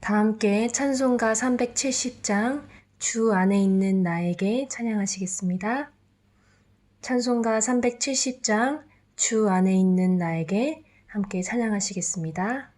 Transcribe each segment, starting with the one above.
다 함께 찬송가 370장 주 안에 있는 나에게 찬양하시겠습니다. 찬송가 370장 주 안에 있는 나에게 함께 찬양하시겠습니다.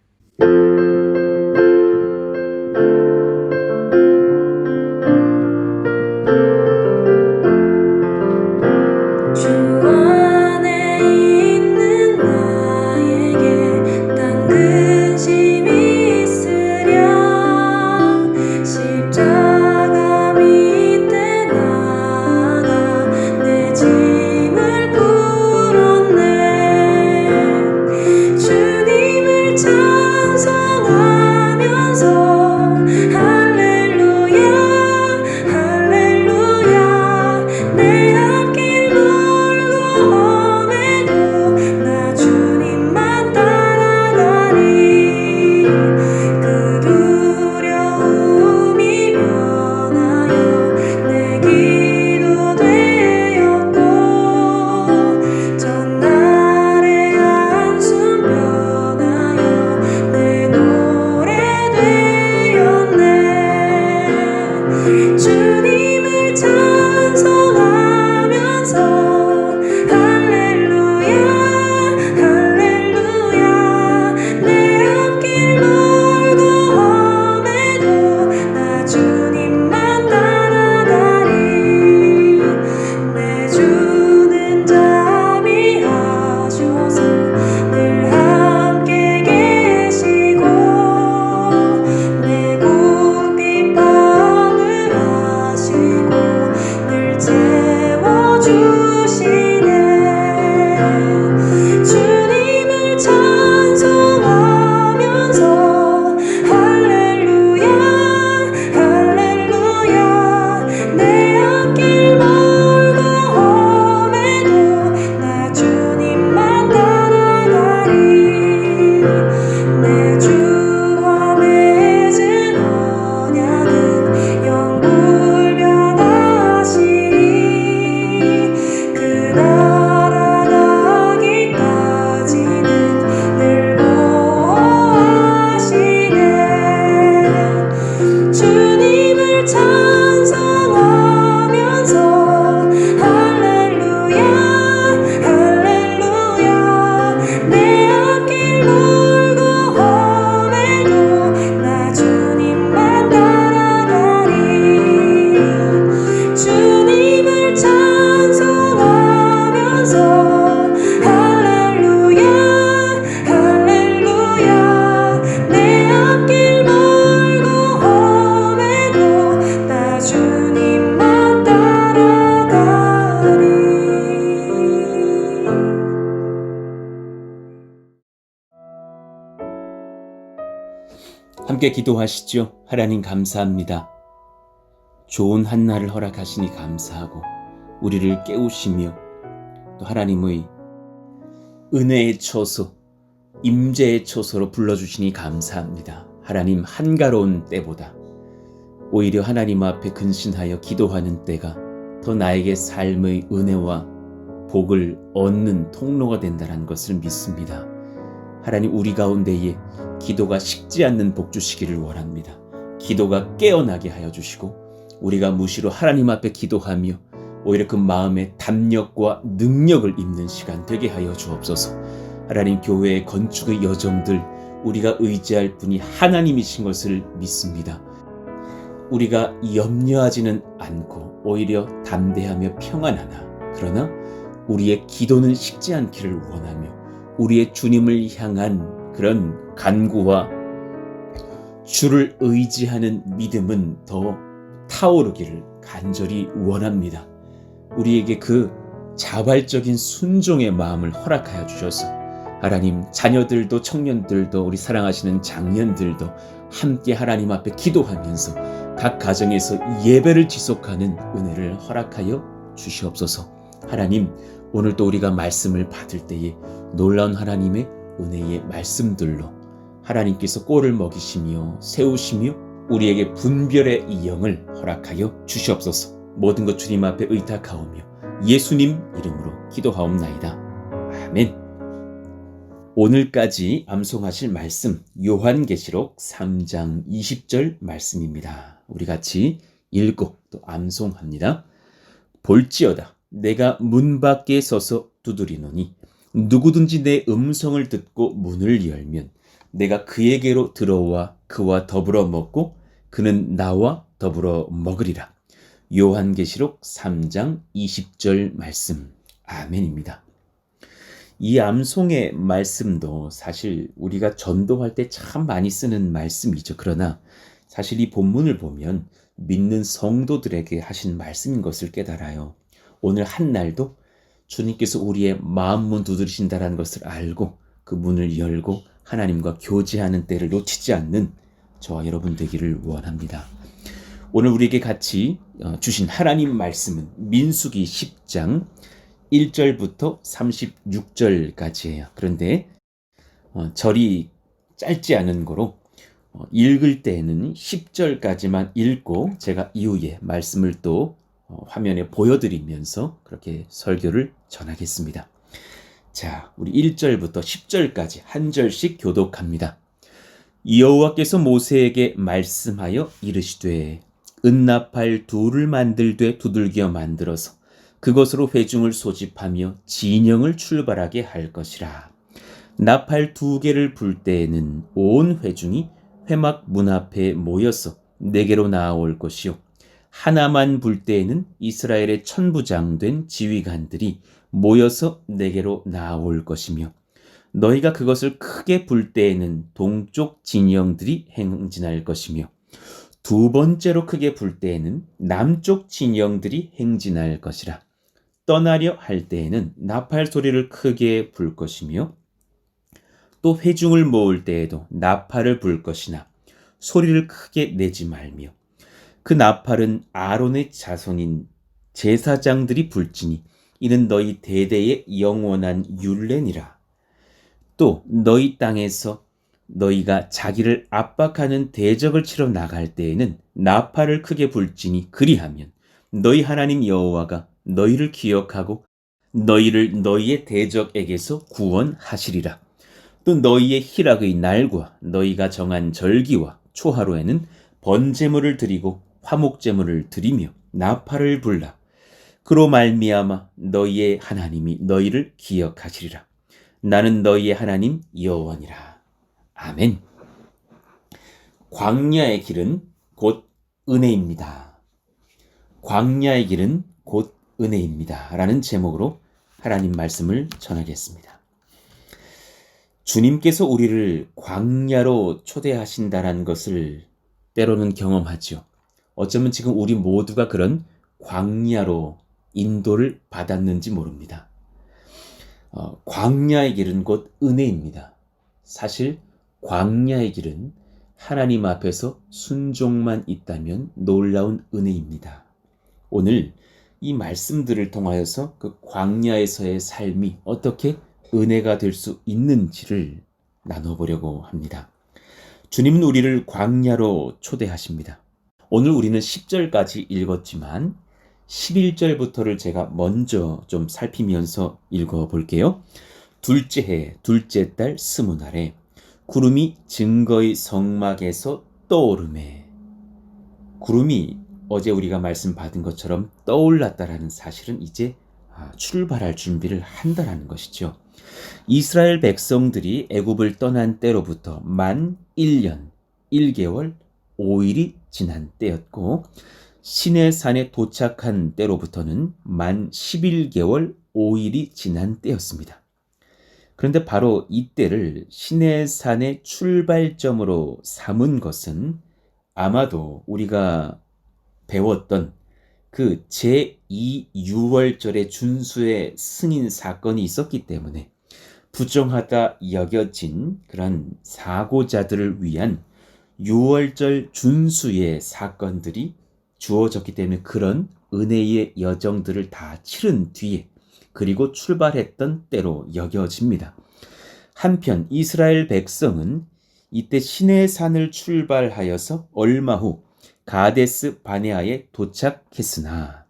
함께 기도하시죠. 하나님 감사합니다. 좋은 한날을 허락하시니 감사하고 우리를 깨우시며 또 하나님의 은혜의 처소, 임재의 처소로 불러주시니 감사합니다. 하나님 한가로운 때보다 오히려 하나님 앞에 근신하여 기도하는 때가 더 나에게 삶의 은혜와 복을 얻는 통로가 된다는 것을 믿습니다. 하나님 우리 가운데에 기도가 식지 않는 복 주시기를 원합니다. 기도가 깨어나게 하여 주시고 우리가 무시로 하나님 앞에 기도하며 오히려 그 마음의 담력과 능력을 입는 시간 되게 하여 주옵소서. 하나님 교회의 건축의 여정들 우리가 의지할 분이 하나님이신 것을 믿습니다. 우리가 염려하지는 않고 오히려 담대하며 평안하나 그러나 우리의 기도는 식지 않기를 원하며 우리의 주님을 향한 그런 간구와 주를 의지하는 믿음은 더 타오르기를 간절히 원합니다. 우리에게 그 자발적인 순종의 마음을 허락하여 주셔서 하나님 자녀들도 청년들도 우리 사랑하시는 장년들도 함께 하나님 앞에 기도하면서 각 가정에서 예배를 지속하는 은혜를 허락하여 주시옵소서. 하나님 오늘도 우리가 말씀을 받을 때에 놀라운 하나님의 은혜의 말씀들로 하나님께서 꼴을 먹이시며 세우시며 우리에게 분별의 이 영을 허락하여 주시옵소서. 모든 것 주님 앞에 의탁하오며 예수님 이름으로 기도하옵나이다. 아멘. 오늘까지 암송하실 말씀 요한계시록 3장 20절 말씀입니다. 우리 같이 읽고 또 암송합니다. 볼지어다 내가 문 밖에 서서 두드리노니 누구든지 내 음성을 듣고 문을 열면 내가 그에게로 들어와 그와 더불어 먹고 그는 나와 더불어 먹으리라. 요한계시록 3장 20절 말씀. 아멘입니다. 이 암송의 말씀도 사실 우리가 전도할 때 참 많이 쓰는 말씀이죠. 그러나 사실 이 본문을 보면 믿는 성도들에게 하신 말씀인 것을 깨달아요. 오늘 한 날도 주님께서 우리의 마음 문 두드리신다는 것을 알고 그 문을 열고 하나님과 교제하는 때를 놓치지 않는 저와 여러분 되기를 원합니다. 오늘 우리에게 같이 주신 하나님 말씀은 민수기 10장 1절부터 36절까지예요. 그런데 절이 짧지 않은 거로 읽을 때에는 10절까지만 읽고 제가 이후에 말씀을 또 화면에 보여드리면서 그렇게 설교를 전하겠습니다. 자, 우리 1절부터 10절까지 한 절씩 교독합니다. 여호와께서 모세에게 말씀하여 이르시되 은나팔 둘을 만들되 두들겨 만들어서 그것으로 회중을 소집하며 진영을 출발하게 할 것이라. 나팔 2개를 불 때에는 온 회중이 회막 문 앞에 모여서 내게로 나아올 것이요 하나만 불 때에는 이스라엘의 천부장 된 지휘관들이 모여서 내게로 나아올 것이며 너희가 그것을 크게 불 때에는 동쪽 진영들이 행진할 것이며 2번째로 크게 불 때에는 남쪽 진영들이 행진할 것이라. 떠나려 할 때에는 나팔 소리를 크게 불 것이며 또 회중을 모을 때에도 나팔을 불 것이나 소리를 크게 내지 말며 그 나팔은 아론의 자손인 제사장들이 불지니 이는 너희 대대의 영원한 율례니라. 또 너희 땅에서 너희가 자기를 압박하는 대적을 치러 나갈 때에는 나팔을 크게 불지니 그리하면 너희 하나님 여호와가 너희를 기억하고 너희를 너희의 대적에게서 구원하시리라. 또 너희의 희락의 날과 너희가 정한 절기와 초하루에는 번제물을 드리고 화목제물을 드리며 나팔을 불라. 그로 말미암아 너희의 하나님이 너희를 기억하시리라. 나는 너희의 하나님 여호와니라. 아멘. 광야의 길은 곧 은혜입니다. 광야의 길은 곧 은혜입니다. 라는 제목으로 하나님 말씀을 전하겠습니다. 주님께서 우리를 광야로 초대하신다는 것을 때로는 경험하죠. 어쩌면 지금 우리 모두가 그런 광야로 인도를 받았는지 모릅니다. 광야의 길은 곧 은혜입니다. 사실 광야의 길은 하나님 앞에서 순종만 있다면 놀라운 은혜입니다. 오늘 이 말씀들을 통하여서 그 광야에서의 삶이 어떻게 은혜가 될 수 있는지를 나눠보려고 합니다. 주님은 우리를 광야로 초대하십니다. 오늘 우리는 10절까지 읽었지만 11절부터를 제가 먼저 좀 살피면서 읽어볼게요. 둘째 해, 둘째 달 스무날에 구름이 증거의 성막에서 떠오르매. 구름이 어제 우리가 말씀 받은 것처럼 떠올랐다라는 사실은 이제 출발할 준비를 한다라는 것이죠. 이스라엘 백성들이 애굽을 떠난 때로부터 만 1년 1개월 5일이 지난 때였고 시내산에 도착한 때로부터는 만 11개월 5일이 지난 때였습니다. 그런데 바로 이때를 시내산의 출발점으로 삼은 것은 아마도 우리가 배웠던 그 제2유월절의 준수의 승인 사건이 있었기 때문에 부정하다 여겨진 그런 사고자들을 위한 유월절 준수의 사건들이 주어졌기 때문에 그런 은혜의 여정들을 다 치른 뒤에 그리고 출발했던 때로 여겨집니다. 한편 이스라엘 백성은 이때 시내산을 출발하여서 얼마 후 가데스 바네아에 도착했으나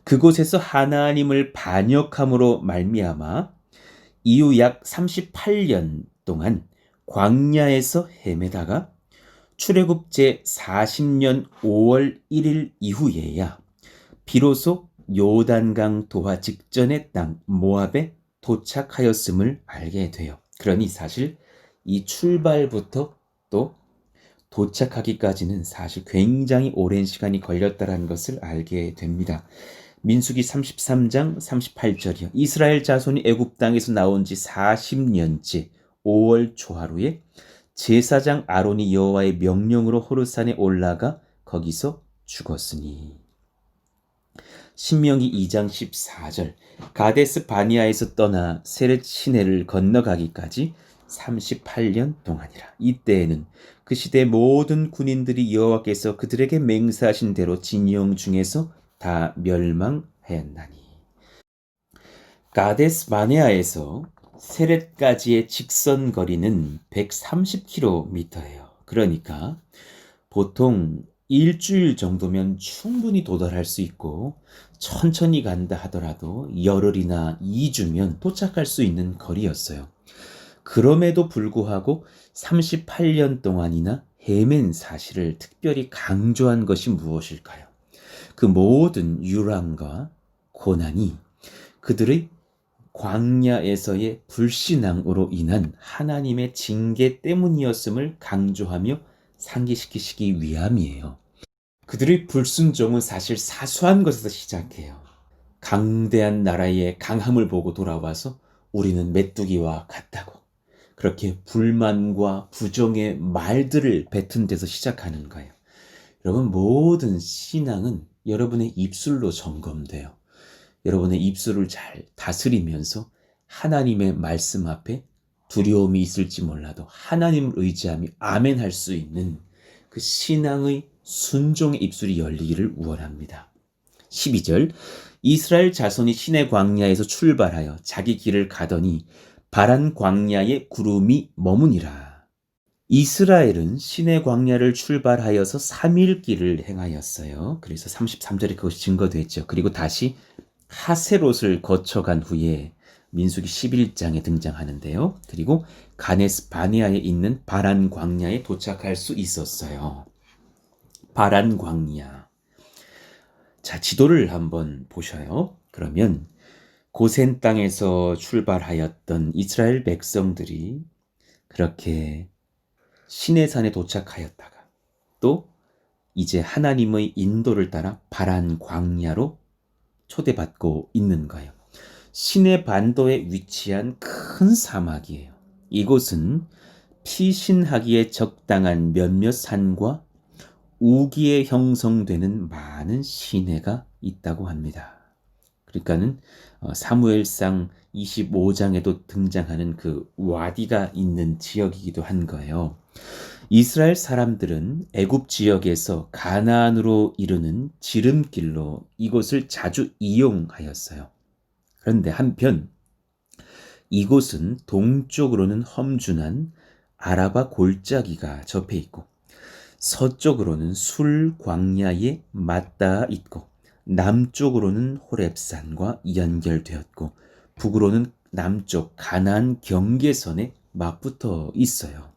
그곳에서 하나님을 반역함으로 말미암아 이후 약 38년 동안 광야에서 헤매다가 출애굽 제 40년 5월 1일 이후에야 비로소 요단강 도하 직전의 땅 모압에 도착하였음을 알게 돼요. 그러니 사실 이 출발부터 또 도착하기까지는 사실 굉장히 오랜 시간이 걸렸다는 것을 알게 됩니다. 민수기 33장 38절이요. 이스라엘 자손이 애굽 땅에서 나온 지 40년째 5월 초하루에 제사장 아론이 여호와의 명령으로 호르산에 올라가 거기서 죽었으니. 신명기 2장 14절. 가데스 바니아에서 떠나 세렛 시내를 건너가기까지 38년 동안이라. 이때에는 그 시대 모든 군인들이 여호와께서 그들에게 맹세하신 대로 진영 중에서 다 멸망하였나니. 가데스 바네아에서 세렛까지의 직선 거리는 130km예요. 그러니까 보통 일주일 정도면 충분히 도달할 수 있고 천천히 간다 하더라도 열흘이나 2주면 도착할 수 있는 거리였어요. 그럼에도 불구하고 38년 동안이나 헤맨 사실을 특별히 강조한 것이 무엇일까요? 그 모든 유랑과 고난이 그들의 광야에서의 불신앙으로 인한 하나님의 징계 때문이었음을 강조하며 상기시키시기 위함이에요. 그들의 불순종은 사실 사소한 것에서 시작해요. 강대한 나라의 강함을 보고 돌아와서 우리는 메뚜기와 같다고 그렇게 불만과 부정의 말들을 뱉은 데서 시작하는 거예요. 여러분, 모든 신앙은 여러분의 입술로 점검돼요. 여러분의 입술을 잘 다스리면서 하나님의 말씀 앞에 두려움이 있을지 몰라도 하나님을 의지하며 아멘 할 수 있는 그 신앙의 순종의 입술이 열리기를 원합니다. 12절. 이스라엘 자손이 시내 광야에서 출발하여 자기 길을 가더니 바란 광야에 구름이 머무니라. 이스라엘은 시내 광야를 출발하여서 3일 길을 행하였어요. 그래서 33절에 그것이 증거됐죠. 그리고 다시 하세롯을 거쳐간 후에 민수기 11장에 등장하는데요. 그리고 가네스 바네아에 있는 바란 광야에 도착할 수 있었어요. 바란 광야. 자, 지도를 한번 보셔요. 그러면 고센 땅에서 출발하였던 이스라엘 백성들이 그렇게 시내산에 도착하였다가 또 이제 하나님의 인도를 따라 바란 광야로 초대받고 있는 거예요. 시내 반도에 위치한 큰 사막이에요. 이곳은 피신하기에 적당한 몇몇 산과 우기에 형성되는 많은 시내가 있다고 합니다. 그러니까는 사무엘상 25장에도 등장하는 그 와디가 있는 지역이기도 한 거예요. 이스라엘 사람들은 애굽 지역에서 가나안으로 이르는 지름길로 이곳을 자주 이용하였어요. 그런데 한편 이곳은 동쪽으로는 험준한 아라바 골짜기가 접해 있고 서쪽으로는 술 광야에 맞닿아 있고 남쪽으로는 호렙산과 연결되었고 북으로는 남쪽 가나안 경계선에 맞붙어 있어요.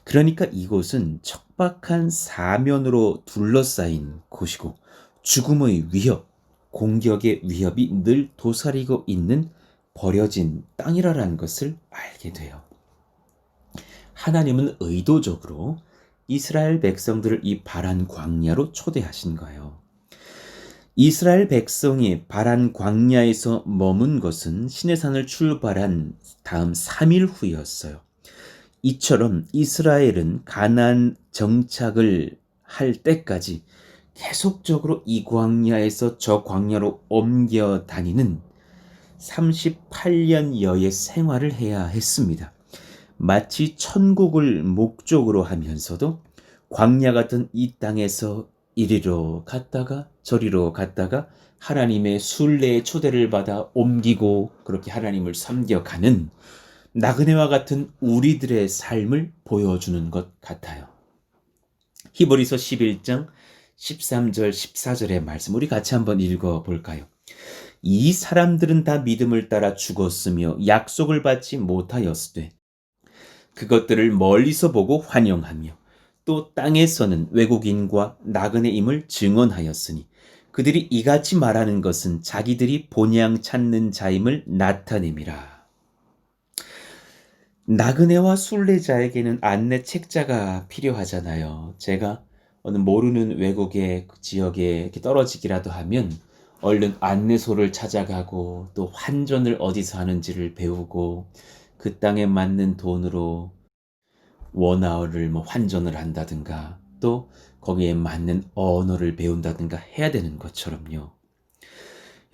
그러니까 이곳은 척박한 사면으로 둘러싸인 곳이고 죽음의 위협, 공격의 위협이 늘 도사리고 있는 버려진 땅이라는 것을 알게 돼요. 하나님은 의도적으로 이스라엘 백성들을 이 바란 광야로 초대하신 거예요. 이스라엘 백성이 바란 광야에서 머문 것은 시내산을 출발한 다음 3일 후였어요. 이처럼 이스라엘은 가나안 정착을 할 때까지 계속적으로 이 광야에서 저 광야로 옮겨 다니는 38년여의 생활을 해야 했습니다. 마치 천국을 목적으로 하면서도 광야 같은 이 땅에서 이리로 갔다가 저리로 갔다가 하나님의 순례의 초대를 받아 옮기고 그렇게 하나님을 섬겨가는 나그네와 같은 우리들의 삶을 보여주는 것 같아요. 히브리서 11장 13절 14절의 말씀 우리 같이 한번 읽어볼까요? 이 사람들은 다 믿음을 따라 죽었으며 약속을 받지 못하였으되 그것들을 멀리서 보고 환영하며 또 땅에서는 외국인과 나그네임을 증언하였으니 그들이 이같이 말하는 것은 자기들이 본향 찾는 자임을 나타냄이라. 나그네와 순례자에게는 안내 책자가 필요하잖아요. 제가 어느 모르는 외국의 지역에 이렇게 떨어지기라도 하면 얼른 안내소를 찾아가고 또 환전을 어디서 하는지를 배우고 그 땅에 맞는 돈으로 원화를 환전을 한다든가 또 거기에 맞는 언어를 배운다든가 해야 되는 것처럼요.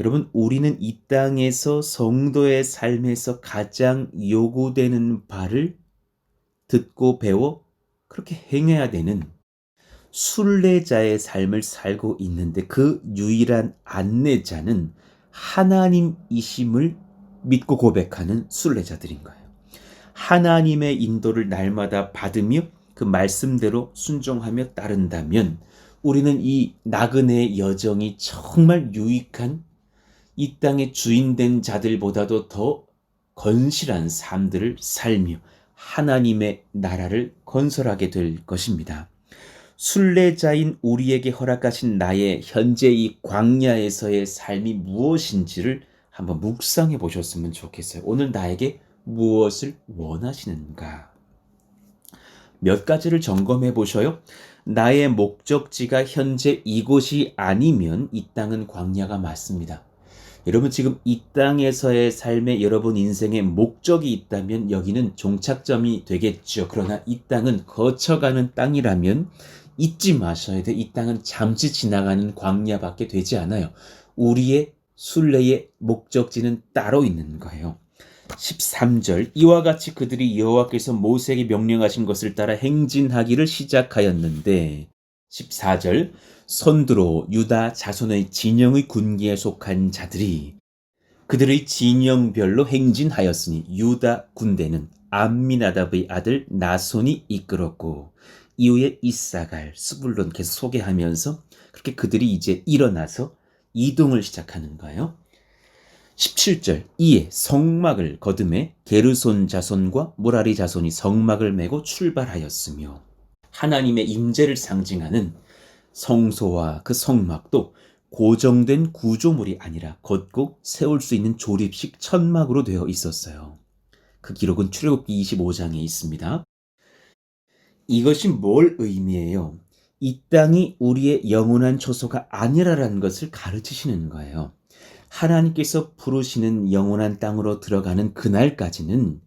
여러분, 우리는 이 땅에서 성도의 삶에서 가장 요구되는 바를 듣고 배워 그렇게 행해야 되는 순례자의 삶을 살고 있는데 그 유일한 안내자는 하나님이심을 믿고 고백하는 순례자들인 거예요. 하나님의 인도를 날마다 받으며 그 말씀대로 순종하며 따른다면 우리는 이 나그네의 여정이 정말 유익한 이 땅의 주인된 자들보다도 더 건실한 삶들을 살며 하나님의 나라를 건설하게 될 것입니다. 순례자인 우리에게 허락하신 나의 현재 이 광야에서의 삶이 무엇인지를 한번 묵상해 보셨으면 좋겠어요. 오늘 나에게 무엇을 원하시는가? 몇 가지를 점검해 보셔요. 나의 목적지가 현재 이곳이 아니면 이 땅은 광야가 맞습니다. 여러분, 지금 이 땅에서의 삶에 여러분 인생의 목적이 있다면 여기는 종착점이 되겠죠. 그러나 이 땅은 거쳐가는 땅이라면 잊지 마셔야 돼. 이 땅은 잠시 지나가는 광야밖에 되지 않아요. 우리의 순례의 목적지는 따로 있는 거예요. 13절, 이와 같이 그들이 여호와께서 모세에게 명령하신 것을 따라 행진하기를 시작하였는데 14절, 선두로 유다 자손의 진영의 군기에 속한 자들이 그들의 진영별로 행진하였으니 유다 군대는 암미나답의 아들 나손이 이끌었고 이후에 이사갈, 스불론 계속 소개하면서 그렇게 그들이 이제 일어나서 이동을 시작하는 거예요. 17절, 이에 성막을 거듭해 게르손 자손과 무라리 자손이 성막을 메고 출발하였으며 하나님의 임재를 상징하는 성소와 그 성막도 고정된 구조물이 아니라 걷고 세울 수 있는 조립식 천막으로 되어 있었어요. 그 기록은 출애굽기 25장에 있습니다. 이것이 뭘 의미해요? 이 땅이 우리의 영원한 초소가 아니라는 것을 가르치시는 거예요. 하나님께서 부르시는 영원한 땅으로 들어가는 그날까지는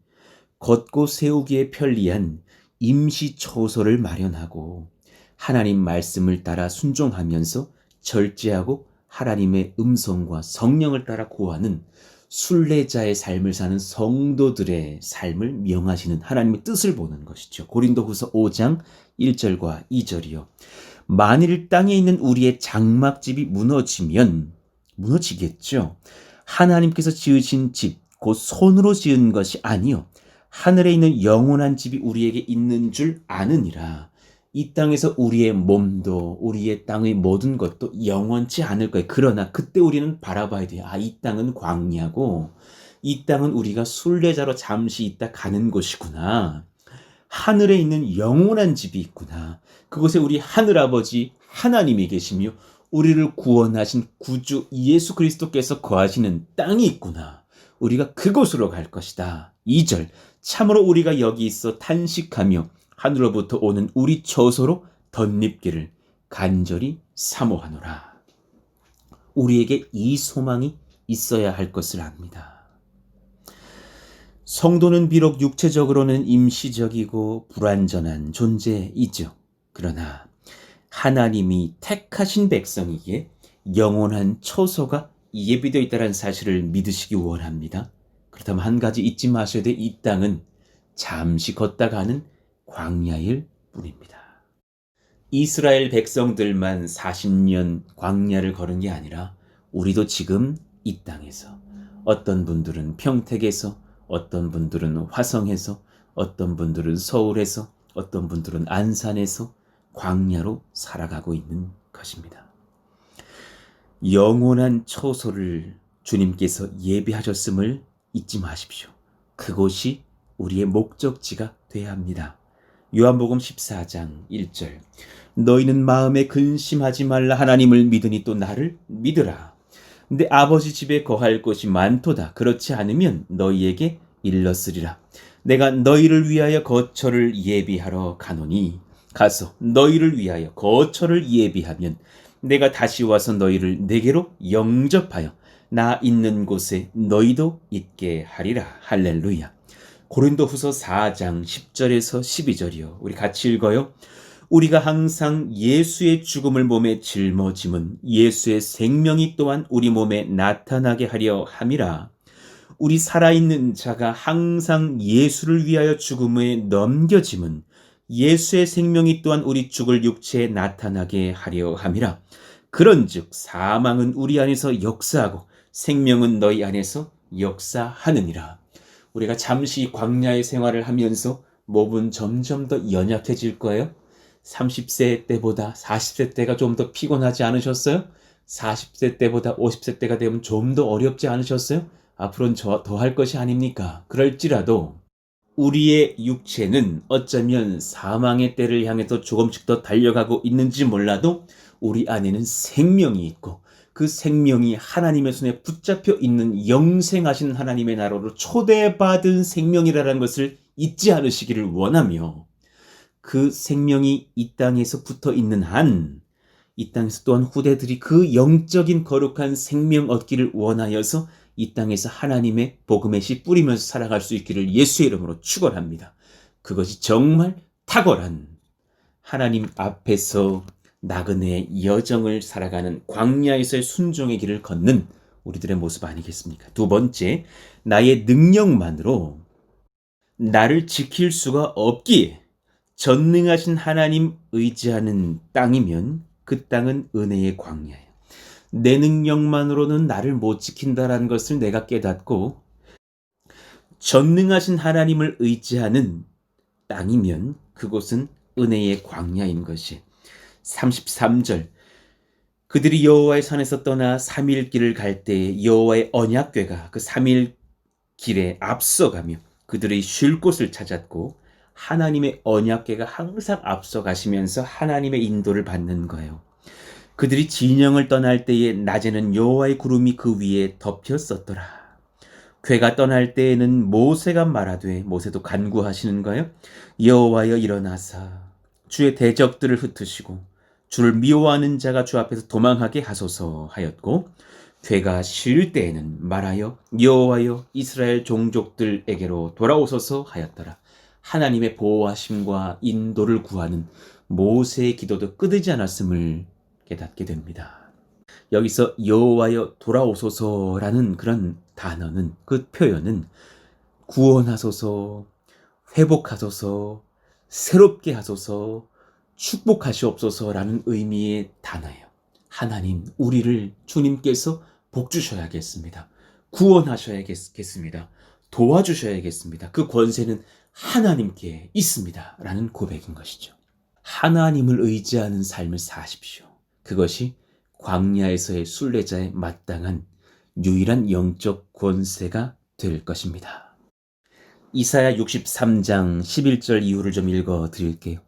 걷고 세우기에 편리한 임시 초소를 마련하고 하나님 말씀을 따라 순종하면서 절제하고 하나님의 음성과 성령을 따라 구하는 순례자의 삶을 사는 성도들의 삶을 명하시는 하나님의 뜻을 보는 것이죠. 고린도후서 5장 1절과 2절이요. 만일 땅에 있는 우리의 장막집이 무너지겠죠. 하나님께서 지으신 집, 곧 손으로 지은 것이 아니요 하늘에 있는 영원한 집이 우리에게 있는 줄 아느니라. 이 땅에서 우리의 몸도 우리의 땅의 모든 것도 영원치 않을 거예요. 그러나 그때 우리는 바라봐야 돼요. 이 땅은 광야고 이 땅은 우리가 순례자로 잠시 있다 가는 곳이구나. 하늘에 있는 영원한 집이 있구나. 그곳에 우리 하늘아버지 하나님이 계시며 우리를 구원하신 구주 예수 그리스도께서 거하시는 땅이 있구나. 우리가 그곳으로 갈 것이다. 2절, 참으로 우리가 여기 있어 탄식하며 하늘로부터 오는 우리 처소로 덧립기를 간절히 사모하노라. 우리에게 이 소망이 있어야 할 것을 압니다. 성도는 비록 육체적으로는 임시적이고 불완전한 존재이죠. 그러나 하나님이 택하신 백성에게 영원한 처소가 예비되어 있다는 사실을 믿으시기 원합니다. 그렇다면 한 가지 잊지 마셔야 돼. 이 땅은 잠시 걷다 가는 광야일 뿐입니다. 이스라엘 백성들만 40년 광야를 걸은 게 아니라 우리도 지금 이 땅에서 어떤 분들은 평택에서 어떤 분들은 화성에서 어떤 분들은 서울에서 어떤 분들은 안산에서 광야로 살아가고 있는 것입니다. 영원한 처소를 주님께서 예비하셨음을 잊지 마십시오. 그곳이 우리의 목적지가 되어야 합니다. 요한복음 14장 1절. 너희는 마음에 근심하지 말라. 하나님을 믿으니 또 나를 믿으라. 내 아버지 집에 거할 곳이 많도다. 그렇지 않으면 너희에게 일렀으리라. 내가 너희를 위하여 거처를 예비하러 가노니 가서 너희를 위하여 거처를 예비하면 내가 다시 와서 너희를 내게로 영접하여 나 있는 곳에 너희도 있게 하리라. 할렐루야. 고린도후서 4장 10절에서 12절이요. 우리 같이 읽어요. 우리가 항상 예수의 죽음을 몸에 짊어짐은 예수의 생명이 또한 우리 몸에 나타나게 하려 함이라. 우리 살아있는 자가 항상 예수를 위하여 죽음에 넘겨짐은 예수의 생명이 또한 우리 죽을 육체에 나타나게 하려 함이라. 그런즉 사망은 우리 안에서 역사하고 생명은 너희 안에서 역사하느니라. 우리가 잠시 광야의 생활을 하면서 몸은 점점 더 연약해질 거예요. 30세 때보다 40세 때가 좀 더 피곤하지 않으셨어요? 40세 때보다 50세 때가 되면 좀 더 어렵지 않으셨어요? 앞으로는 더 할 것이 아닙니까? 그럴지라도 우리의 육체는 어쩌면 사망의 때를 향해서 조금씩 더 달려가고 있는지 몰라도 우리 안에는 생명이 있고 그 생명이 하나님의 손에 붙잡혀 있는 영생하신 하나님의 나라로 초대받은 생명이라는 것을 잊지 않으시기를 원하며 그 생명이 이 땅에서 붙어 있는 한 이 땅에서 또한 후대들이 그 영적인 거룩한 생명 얻기를 원하여서 이 땅에서 하나님의 복음의 씨 뿌리면서 살아갈 수 있기를 예수의 이름으로 축원합니다. 그것이 정말 탁월한 하나님 앞에서 나그네의 여정을 살아가는 광야에서의 순종의 길을 걷는 우리들의 모습 아니겠습니까? 두 번째, 나의 능력만으로 나를 지킬 수가 없기에 전능하신 하나님 의지하는 땅이면 그 땅은 은혜의 광야예요. 내 능력만으로는 나를 못 지킨다라는 것을 내가 깨닫고 전능하신 하나님을 의지하는 땅이면 그곳은 은혜의 광야인 것이. 33절. 그들이 여호와의 산에서 떠나 3일 길을 갈 때 여호와의 언약궤가 그 3일 길에 앞서가며 그들의 쉴 곳을 찾았고 하나님의 언약궤가 항상 앞서가시면서 하나님의 인도를 받는 거예요. 그들이 진영을 떠날 때에 낮에는 여호와의 구름이 그 위에 덮였었더라. 궤가 떠날 때에는 모세가 말하되 모세도 간구하시는 거예요. 여호와여 일어나사 주의 대적들을 흩으시고 주를 미워하는 자가 주 앞에서 도망하게 하소서 하였고 궤가 쉴 때에는 말하여 여호와여 이스라엘 종족들에게로 돌아오소서 하였더라. 하나님의 보호하심과 인도를 구하는 모세의 기도도 끊이지 않았음을 깨닫게 됩니다. 여기서 여호와여 돌아오소서라는 그런 단어는, 그 표현은 구원하소서, 회복하소서, 새롭게 하소서, 축복하시옵소서라는 의미의 단어예요. 하나님, 우리를 주님께서 복 주셔야겠습니다. 구원하셔야겠습니다. 도와주셔야겠습니다. 그 권세는 하나님께 있습니다. 라는 고백인 것이죠. 하나님을 의지하는 삶을 사십시오. 그것이 광야에서의 순례자의 마땅한 유일한 영적 권세가 될 것입니다. 이사야 63장 11절 이후를 좀 읽어 드릴게요.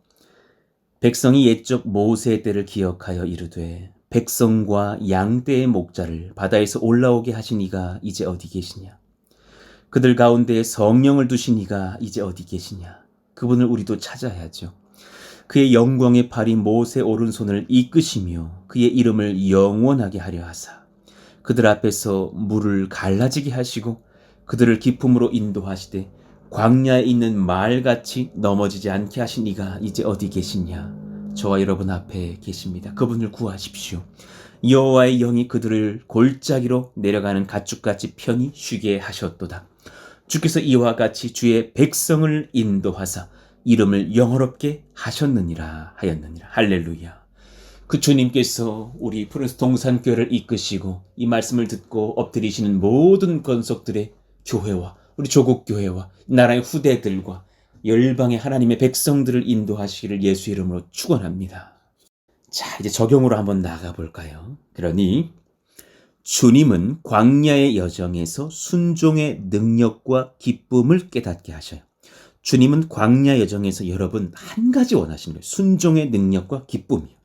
백성이 옛적 모세의 때를 기억하여 이르되 백성과 양떼의 목자를 바다에서 올라오게 하신 이가 이제 어디 계시냐? 그들 가운데에 성령을 두신 이가 이제 어디 계시냐? 그분을 우리도 찾아야죠. 그의 영광의 팔이 모세 오른손을 이끄시며 그의 이름을 영원하게 하려 하사 그들 앞에서 물을 갈라지게 하시고 그들을 기품으로 인도하시되 광야에 있는 말같이 넘어지지 않게 하신 이가 이제 어디 계시냐? 저와 여러분 앞에 계십니다. 그분을 구하십시오. 여호와의 영이 그들을 골짜기로 내려가는 가축같이 편히 쉬게 하셨도다. 주께서 이와 같이 주의 백성을 인도하사 이름을 영화롭게 하셨느니라 하였느니라. 할렐루야. 그 주님께서 우리 푸른스 동산교회를 이끄시고 이 말씀을 듣고 엎드리시는 모든 건속들의 교회와 우리 조국교회와 나라의 후대들과 열방의 하나님의 백성들을 인도하시기를 예수 이름으로 축원합니다. 자, 이제 적용으로 한번 나가 볼까요? 그러니 주님은 광야의 여정에서 순종의 능력과 기쁨을 깨닫게 하셔요. 주님은 광야 여정에서 여러분 한 가지 원하시는 거예요. 순종의 능력과 기쁨이요.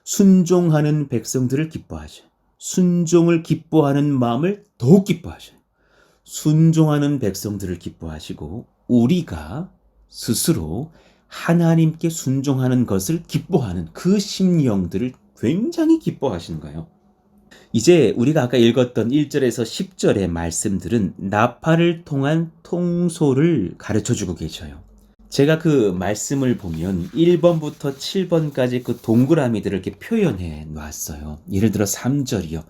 순종하는 백성들을 기뻐하셔요. 순종을 기뻐하는 마음을 더욱 기뻐하셔요. 순종하는 백성들을 기뻐하시고 우리가 스스로 하나님께 순종하는 것을 기뻐하는 그 심령들을 굉장히 기뻐하시는 거예요. 이제 우리가 아까 읽었던 1절에서 10절의 말씀들은 나팔을 통한 통소를 가르쳐주고 계셔요. 제가 그 말씀을 보면 1번부터 7번까지 그 동그라미들을 이렇게 표현해 놨어요. 예를 들어 3절이요.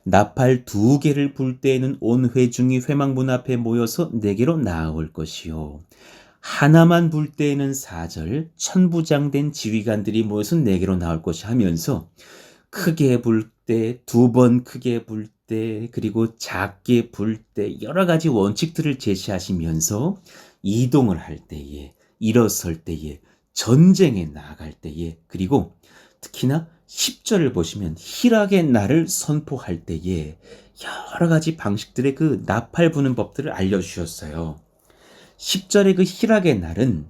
나팔 2개를 불 때에는 온 회중이 회막문 앞에 모여서 내게로 나아올 것이요. 하나만 불 때에는 4절 천부장된 지휘관들이 모여서 내게로 나올 것이 하면서 크게 불 때, 2번 크게 불 때, 그리고 작게 불 때 여러 가지 원칙들을 제시하시면서 이동을 할 때에, 일어설 때에, 전쟁에 나아갈 때에, 그리고 특히나 10절을 보시면 희락의 날을 선포할 때에 여러 가지 방식들의 그 나팔 부는 법들을 알려주셨어요. 10절의 그 희락의 날은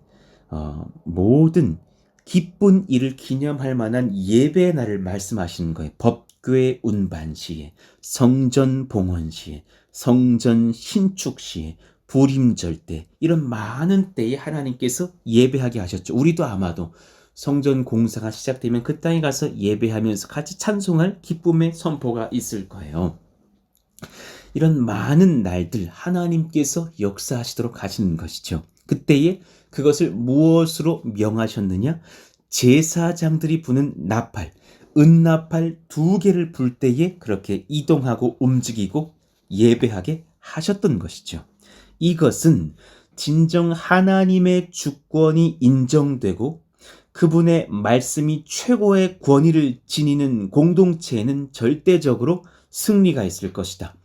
모든 기쁜 일을 기념할 만한 예배의 날을 말씀하시는 거예요. 법궤 운반 시에, 성전 봉헌 시에, 성전 신축 시에, 부림절 때 이런 많은 때에 하나님께서 예배하게 하셨죠. 우리도 아마도 성전 공사가 시작되면 그 땅에 가서 예배하면서 같이 찬송할 기쁨의 선포가 있을 거예요. 이런 많은 날들 하나님께서 역사하시도록 하시는 것이죠. 그때에 그것을 무엇으로 명하셨느냐? 제사장들이 부는 나팔, 은나팔 2개를 불 때에 그렇게 이동하고 움직이고 예배하게 하셨던 것이죠. 이것은 진정 하나님의 주권이 인정되고 그분의 말씀이 최고의 권위를 지니는 공동체에는 절대적으로 승리가 있을 것이다.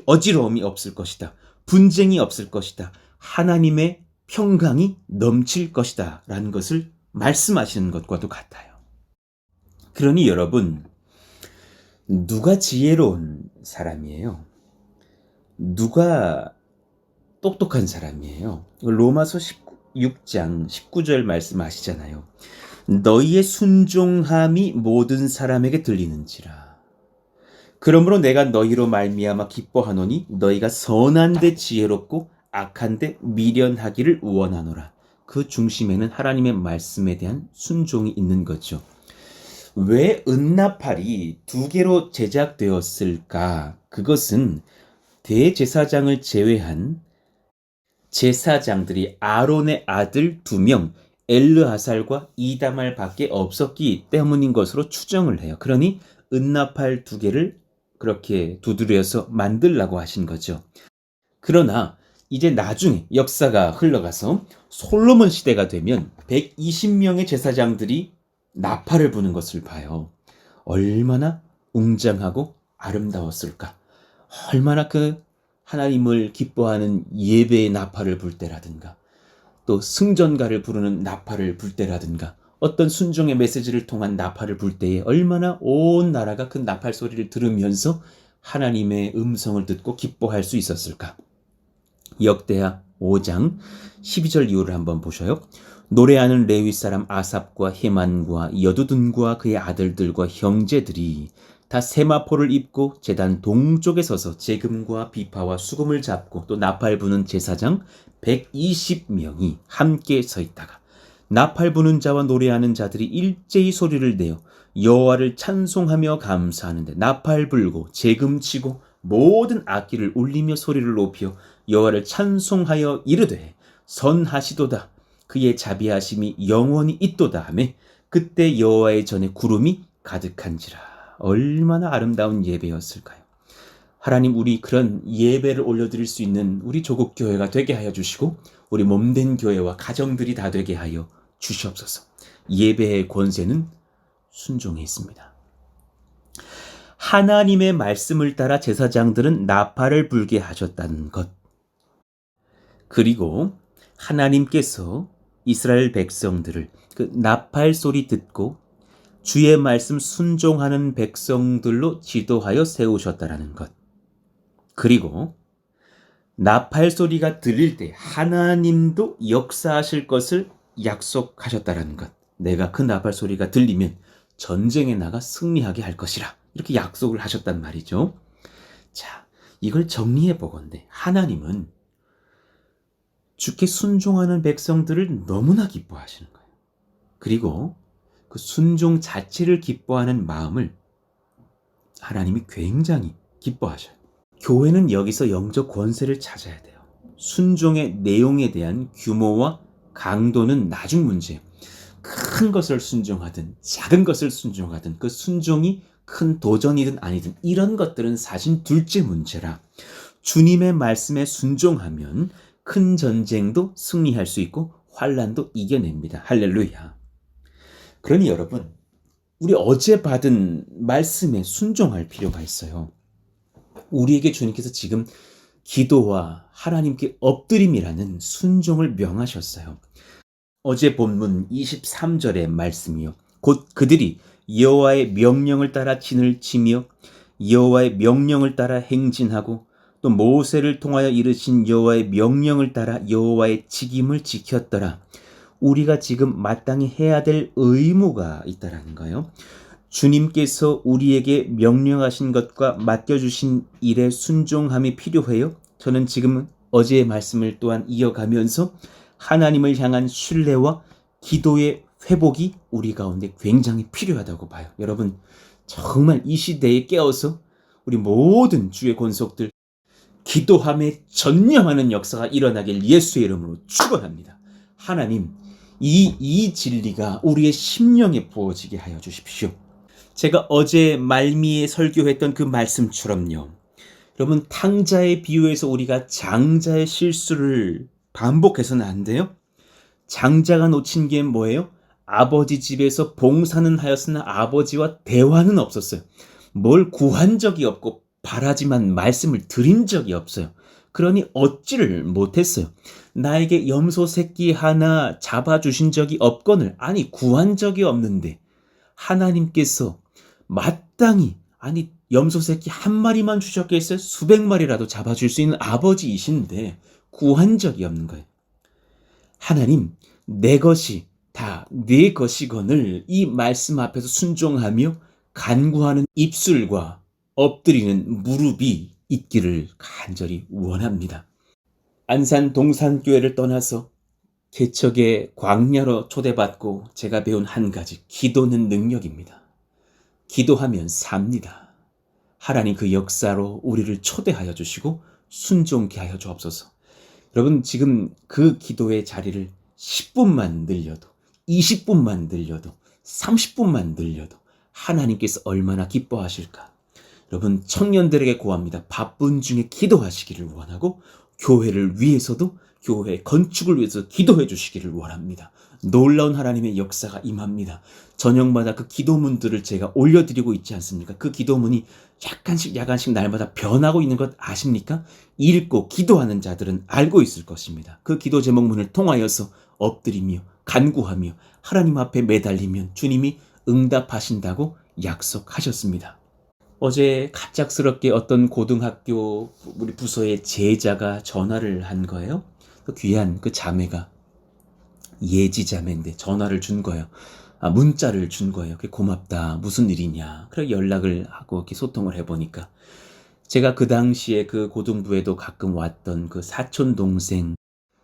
어지러움이 없을 것이다. 분쟁이 없을 것이다. 하나님의 평강이 넘칠 것이다. 라는 것을 말씀하시는 것과도 같아요. 그러니 여러분, 누가 지혜로운 사람이에요? 누가 똑똑한 사람이에요? 로마서 6장 19절 말씀하시잖아요. 너희의 순종함이 모든 사람에게 들리는지라. 그러므로 내가 너희로 말미암아 기뻐하노니 너희가 선한데 지혜롭고 악한데 미련하기를 원하노라. 그 중심에는 하나님의 말씀에 대한 순종이 있는 거죠. 왜 은나팔이 2개로 제작되었을까? 그것은 대제사장을 제외한 제사장들이 아론의 아들 2명 엘르아살과 이다말 밖에 없었기 때문인 것으로 추정을 해요. 그러니 은나팔 2개를 그렇게 두드려서 만들라고 하신 거죠. 그러나 이제 나중에 역사가 흘러가서 솔로몬 시대가 되면 120명의 제사장들이 나팔을 부는 것을 봐요. 얼마나 웅장하고 아름다웠을까. 얼마나 그 하나님을 기뻐하는 예배의 나팔을 불 때라든가 또 승전가를 부르는 나팔을 불 때라든가 어떤 순종의 메시지를 통한 나팔을 불 때에 얼마나 온 나라가 그 나팔 소리를 들으면서 하나님의 음성을 듣고 기뻐할 수 있었을까. 역대하 5장 12절 이후를 한번 보셔요. 노래하는 레위 사람 아삽과 헤만과 여두둔과 그의 아들들과 형제들이 다 세마포를 입고 제단 동쪽에 서서 제금과 비파와 수금을 잡고 또 나팔 부는 제사장 120명이 함께 서 있다가 나팔 부는 자와 노래하는 자들이 일제히 소리를 내어 여호와를 찬송하며 감사하는데 나팔 불고 제금 치고 모든 악기를 울리며 소리를 높여 여호와를 찬송하여 이르되 선하시도다 그의 자비하심이 영원히 있도다 하며 그때 여호와의 전에 구름이 가득한지라. 얼마나 아름다운 예배였을까요? 하나님 우리 그런 예배를 올려드릴 수 있는 우리 조국교회가 되게 하여 주시고 우리 몸된 교회와 가정들이 다 되게 하여 주시옵소서. 예배의 권세는 순종에 있습니다. 하나님의 말씀을 따라 제사장들은 나팔을 불게 하셨다는 것. 그리고 하나님께서 이스라엘 백성들을 그 나팔 소리 듣고 주의 말씀 순종하는 백성들로 지도하여 세우셨다라는 것. 그리고 나팔 소리가 들릴 때 하나님도 역사하실 것을 약속하셨다라는 것. 내가 그 나팔 소리가 들리면 전쟁에 나가 승리하게 할 것이라. 이렇게 약속을 하셨단 말이죠. 자, 이걸 정리해 보건대 하나님은 주께 순종하는 백성들을 너무나 기뻐하시는 거예요. 그리고 그 순종 자체를 기뻐하는 마음을 하나님이 굉장히 기뻐하셔요. 교회는 여기서 영적 권세를 찾아야 돼요. 순종의 내용에 대한 규모와 강도는 나중 문제예요. 큰 것을 순종하든 작은 것을 순종하든 그 순종이 큰 도전이든 아니든 이런 것들은 사실 둘째 문제라 주님의 말씀에 순종하면 큰 전쟁도 승리할 수 있고 환난도 이겨냅니다. 할렐루야. 그러니 여러분, 우리 어제 받은 말씀에 순종할 필요가 있어요. 우리에게 주님께서 지금 기도와 하나님께 엎드림이라는 순종을 명하셨어요. 어제 본문 23절의 말씀이요. 곧 그들이 여호와의 명령을 따라 진을 치며 여호와의 명령을 따라 행진하고 또 모세를 통하여 이르신 여호와의 명령을 따라 여호와의 직임을 지켰더라. 우리가 지금 마땅히 해야 될 의무가 있다라는 거예요. 주님께서 우리에게 명령하신 것과 맡겨주신 일에 순종함이 필요해요. 저는 지금 어제의 말씀을 또한 이어가면서 하나님을 향한 신뢰와 기도의 회복이 우리 가운데 굉장히 필요하다고 봐요. 여러분, 정말 이 시대에 깨어서 우리 모든 주의 권속들 기도함에 전념하는 역사가 일어나길 예수의 이름으로 축원합니다. 하나님, 이 진리가 우리의 심령에 부어지게 하여 주십시오. 제가 어제 말미에 설교했던 그 말씀처럼요. 여러분, 탕자의 비유에서 우리가 장자의 실수를 반복해서는 안 돼요. 장자가 놓친 게 뭐예요? 아버지 집에서 봉사는 하였으나 아버지와 대화는 없었어요. 뭘 구한 적이 없고 바라지만 말씀을 드린 적이 없어요. 그러니 얻지를 못했어요. 나에게 염소 새끼 하나 잡아주신 적이 없거늘, 아니 구한 적이 없는데 하나님께서 마땅히, 아니 염소 새끼 한 마리만 주셨겠어요? 수백 마리라도 잡아줄 수 있는 아버지이신데 구한 적이 없는 거예요. 하나님, 내 것이 다 네 것이거늘 이 말씀 앞에서 순종하며 간구하는 입술과 엎드리는 무릎이 있기를 간절히 원합니다. 안산 동산교회를 떠나서 개척의 광야로 초대받고 제가 배운 한 가지, 기도는 능력입니다. 기도하면 삽니다. 하나님 그 역사로 우리를 초대하여 주시고 순종케 하여 주옵소서. 여러분, 지금 그 기도의 자리를 10분만 늘려도 20분만 늘려도 30분만 늘려도 하나님께서 얼마나 기뻐하실까. 여러분, 청년들에게 고합니다. 바쁜 중에 기도하시기를 원하고 교회를 위해서도, 교회 건축을 위해서 기도해 주시기를 원합니다. 놀라운 하나님의 역사가 임합니다. 저녁마다 그 기도문들을 제가 올려드리고 있지 않습니까? 그 기도문이 약간씩 날마다 변하고 있는 것 아십니까? 읽고 기도하는 자들은 알고 있을 것입니다. 그 기도 제목문을 통하여서 엎드리며 간구하며 하나님 앞에 매달리면 주님이 응답하신다고 약속하셨습니다. 어제 갑작스럽게 어떤 고등학교 우리 부서의 제자가 전화를 한 거예요. 그 귀한 그 자매가 예지 자매인데 전화를 준 거예요. 문자를 준 거예요. 고맙다. 무슨 일이냐. 그래 연락을 하고 이렇게 소통을 해보니까 제가 그 당시에 그 고등부에도 가끔 왔던 그 사촌 동생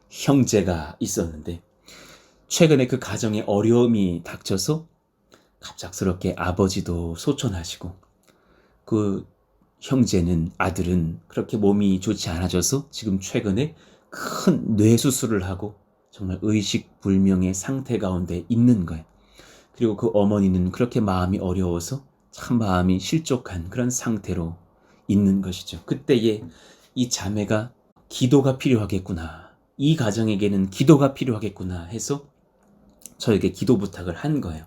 형제가 있었는데 최근에 그 가정에 어려움이 닥쳐서 갑작스럽게 아버지도 소천하시고 그 형제는, 아들은 그렇게 몸이 좋지 않아져서 지금 최근에 큰 뇌수술을 하고 정말 의식불명의 상태 가운데 있는 거예요. 그리고 그 어머니는 그렇게 마음이 어려워서 참 마음이 실족한 그런 상태로 있는 것이죠. 그때에 이 자매가 기도가 필요하겠구나, 이 가정에게는 기도가 필요하겠구나 해서 저에게 기도 부탁을 한 거예요.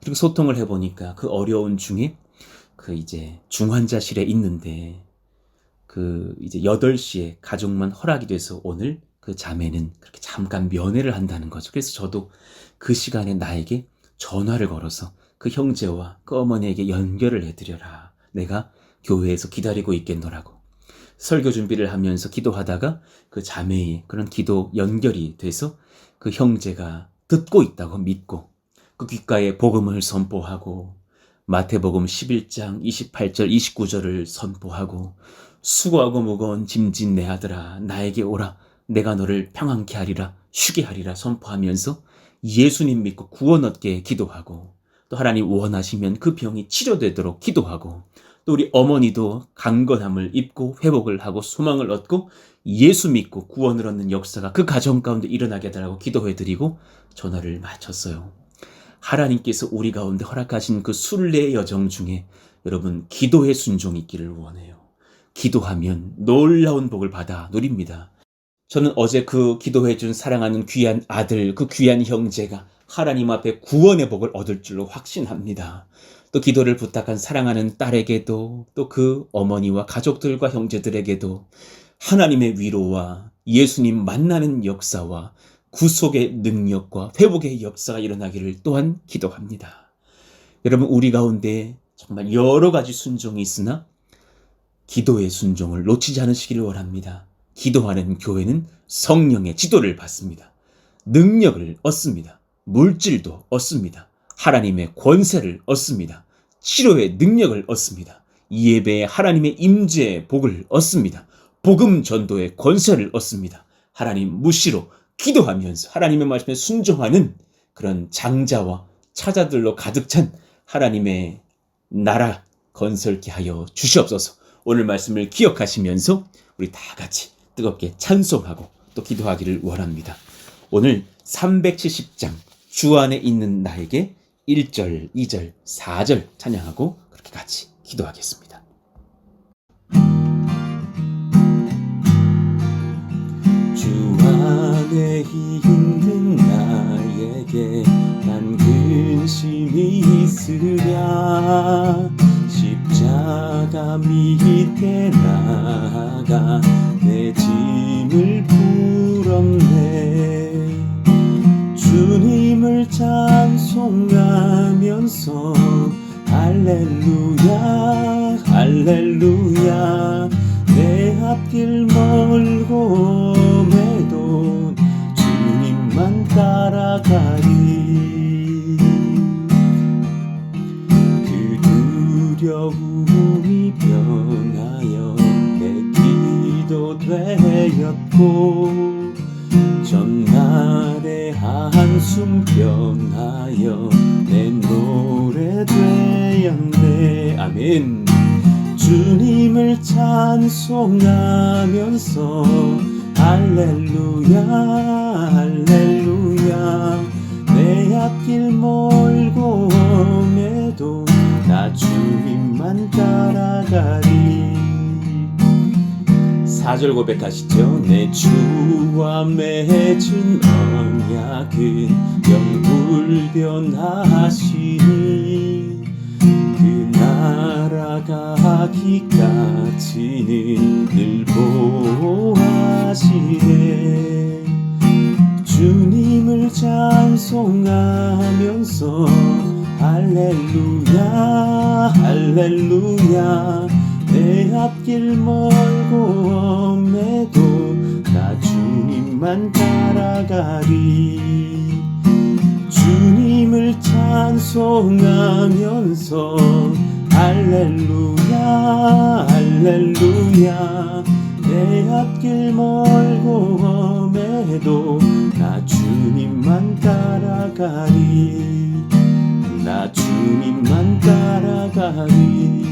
그리고 소통을 해보니까 그 어려운 중에 그 이제 중환자실에 있는데 그 이제 8시에 가족만 허락이 돼서 오늘 그 자매는 그렇게 잠깐 면회를 한다는 거죠. 그래서 저도 그 시간에 나에게 전화를 걸어서 그 형제와 그 어머니에게 연결을 해드려라. 내가 교회에서 기다리고 있겠노라고. 설교 준비를 하면서 기도하다가 그 자매의 그런 기도 연결이 돼서 그 형제가 듣고 있다고 믿고 그 귓가에 복음을 선포하고 마태복음 11장 28절 29절을 선포하고 수고하고 무거운 짐진 내 아들아 나에게 오라 내가 너를 평안케 하리라 쉬게 하리라 선포하면서 예수님 믿고 구원 얻게 기도하고 또 하나님 원하시면 그 병이 치료되도록 기도하고 또 우리 어머니도 강건함을 입고 회복을 하고 소망을 얻고 예수 믿고 구원을 얻는 역사가 그 가정 가운데 일어나게 해달라고 기도해드리고 전화를 마쳤어요. 하나님께서 우리 가운데 허락하신 그 순례의 여정 중에 여러분 기도의 순종이 있기를 원해요. 기도하면 놀라운 복을 받아 누립니다. 저는 어제 그 기도해준 사랑하는 귀한 아들, 그 귀한 형제가 하나님 앞에 구원의 복을 얻을 줄로 확신합니다. 또 기도를 부탁한 사랑하는 딸에게도 또 그 어머니와 가족들과 형제들에게도 하나님의 위로와 예수님 만나는 역사와 구속의 능력과 회복의 역사가 일어나기를 또한 기도합니다. 여러분 우리 가운데 정말 여러 가지 순종이 있으나 기도의 순종을 놓치지 않으시기를 원합니다. 기도하는 교회는 성령의 지도를 받습니다. 능력을 얻습니다. 물질도 얻습니다. 하나님의 권세를 얻습니다. 치료의 능력을 얻습니다. 이 예배에 하나님의 임재의 복을 얻습니다. 복음 전도의 권세를 얻습니다. 하나님 무시로 기도하면서 하나님의 말씀에 순종하는 그런 장자와 차자들로 가득 찬 하나님의 나라 건설케 하여 주시옵소서. 오늘 말씀을 기억하시면서 우리 다 같이 뜨겁게 찬송하고 또 기도하기를 원합니다. 오늘 370장 주 안에 있는 나에게 1절, 2절, 4절 찬양하고 그렇게 같이 기도하겠습니다. 주 안에 있는 나에게 난 근심이 있으랴 십자가 밑에 나가 내 짐을 풀었네 주님을 찬송하면서 할렐루야 할렐루야 내 앞길 멀고 매도 주님만 따라가리 그 두려움이 변하여 내 기도 되었고 전날의 한숨 변하여 내 노래 되었네 아멘 주님을 찬송하면서 할렐루야 할렐루야 내 앞길 멀고 매도 나 주님만 따라가리 4절 고백하시죠. 내 주와 맺은 언약은 영불변하시니 그 날아가기까지는 늘 보호하시네 주님을 찬송하면서 할렐루야 할렐루야 내 앞길 멀고 매도 나 주님만 따라가리 주님을 찬송하면서 할렐루야 할렐루야 내 앞길 멀고 매도 나 주님만 따라가리 나 주님만 따라가리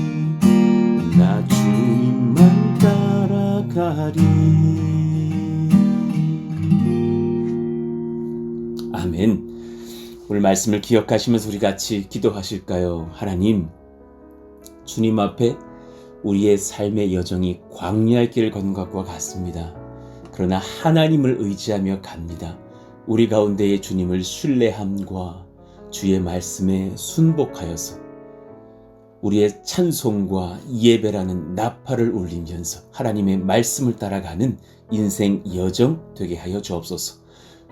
나 주님만 따라가리 아멘. 오늘 말씀을 기억하시면서 우리 같이 기도하실까요? 하나님, 주님 앞에 우리의 삶의 여정이 광야의 길을 걷는 것과 같습니다. 그러나 하나님을 의지하며 갑니다. 우리 가운데의 주님을 신뢰함과 주의 말씀에 순복하여서 우리의 찬송과 예배라는 나팔을 울리면서 하나님의 말씀을 따라가는 인생 여정 되게 하여 주옵소서.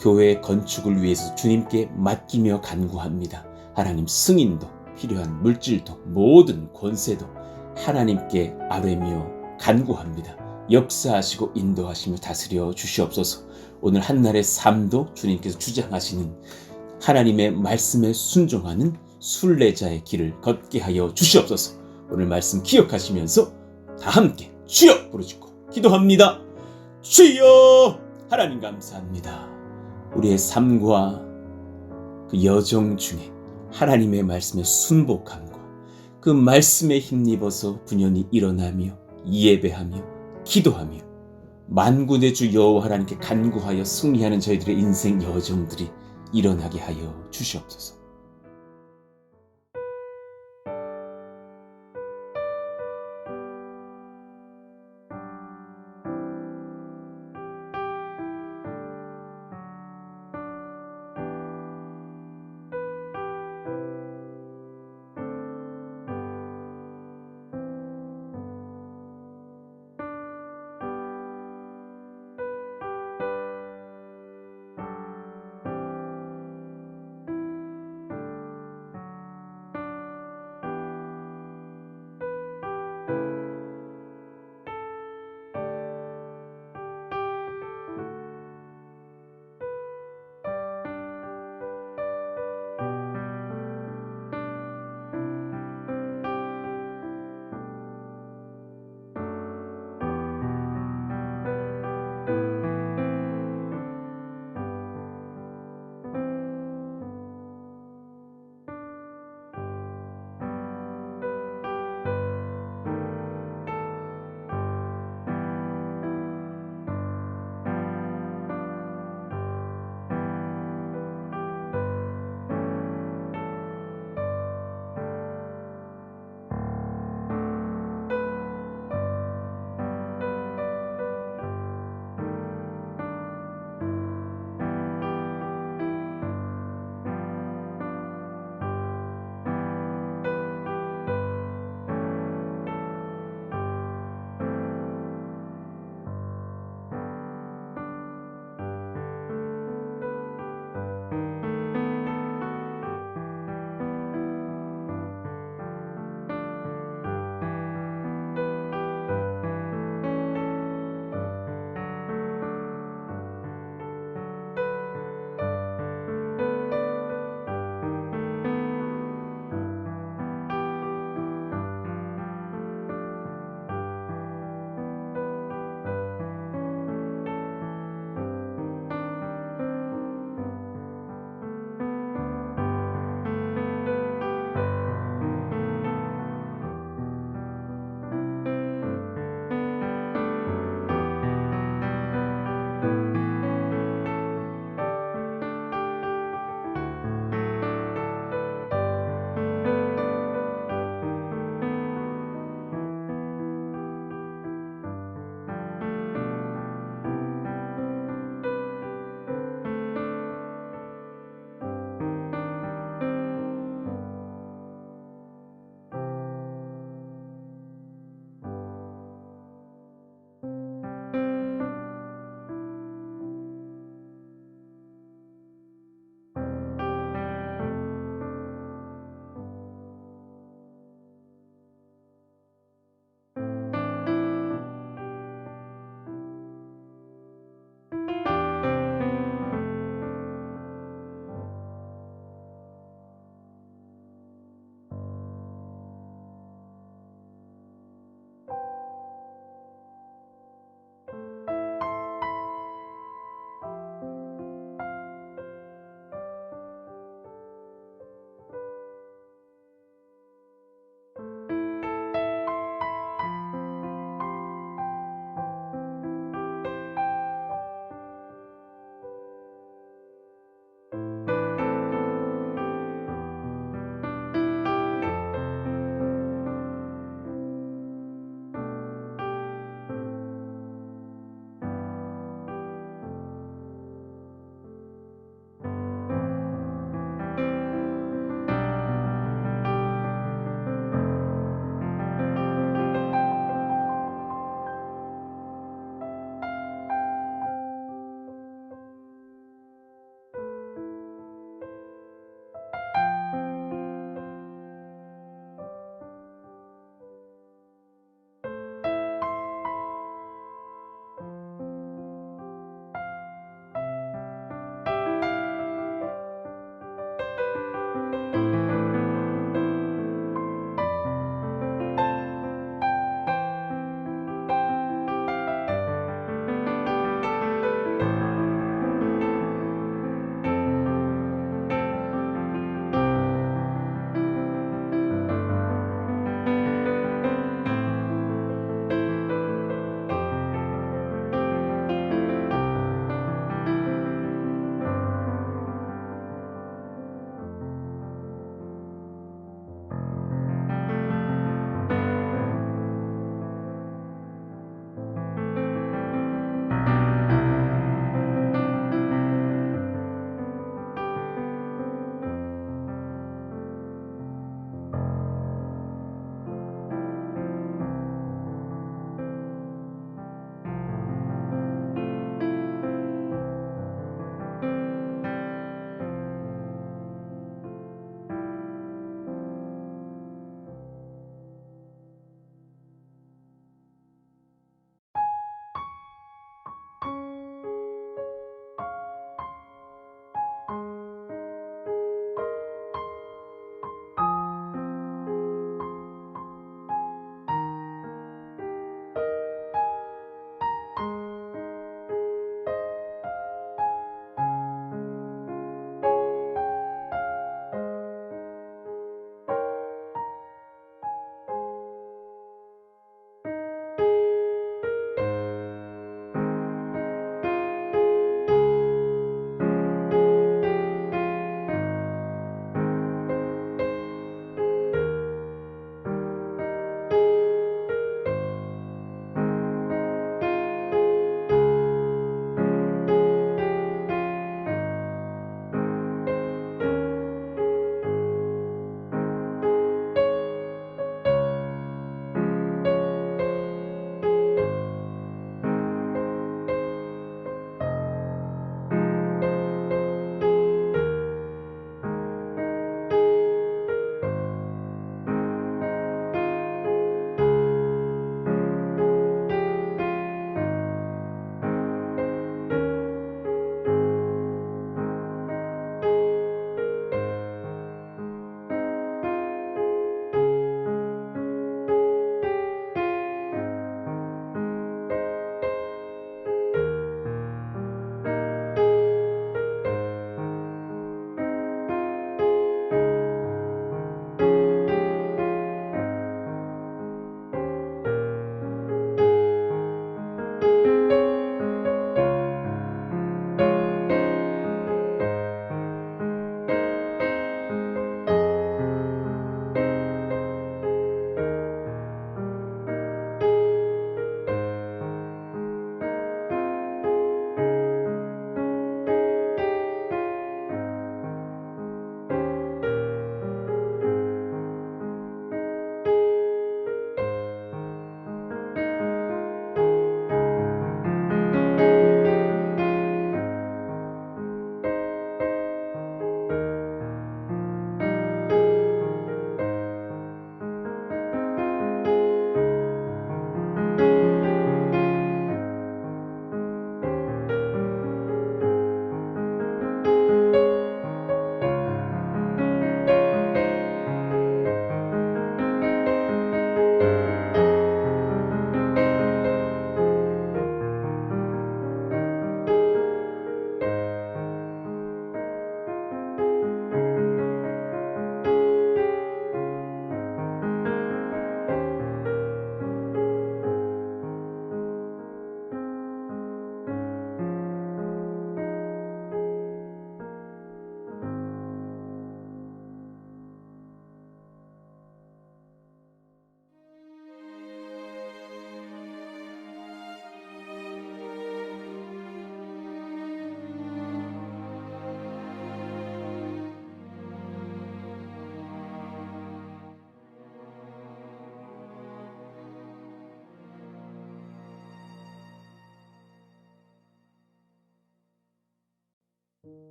교회의 건축을 위해서 주님께 맡기며 간구합니다. 하나님 승인도 필요한 물질도 모든 권세도 하나님께 아뢰며 간구합니다. 역사하시고 인도하시며 다스려 주시옵소서. 오늘 한날의 삶도 주님께서 주장하시는 하나님의 말씀에 순종하는 순례자의 길을 걷게 하여 주시옵소서. 오늘 말씀 기억하시면서 다 함께 주여 부르짖고 기도합니다. 주여! 하나님 감사합니다. 우리의 삶과 그 여정 중에 하나님의 말씀에 순복함과 그 말씀에 힘입어서 분연히 일어나며 예배하며 기도하며 만군의 주 여호와 하나님께 간구하여 승리하는 저희들의 인생 여정들이 일어나게 하여 주시옵소서.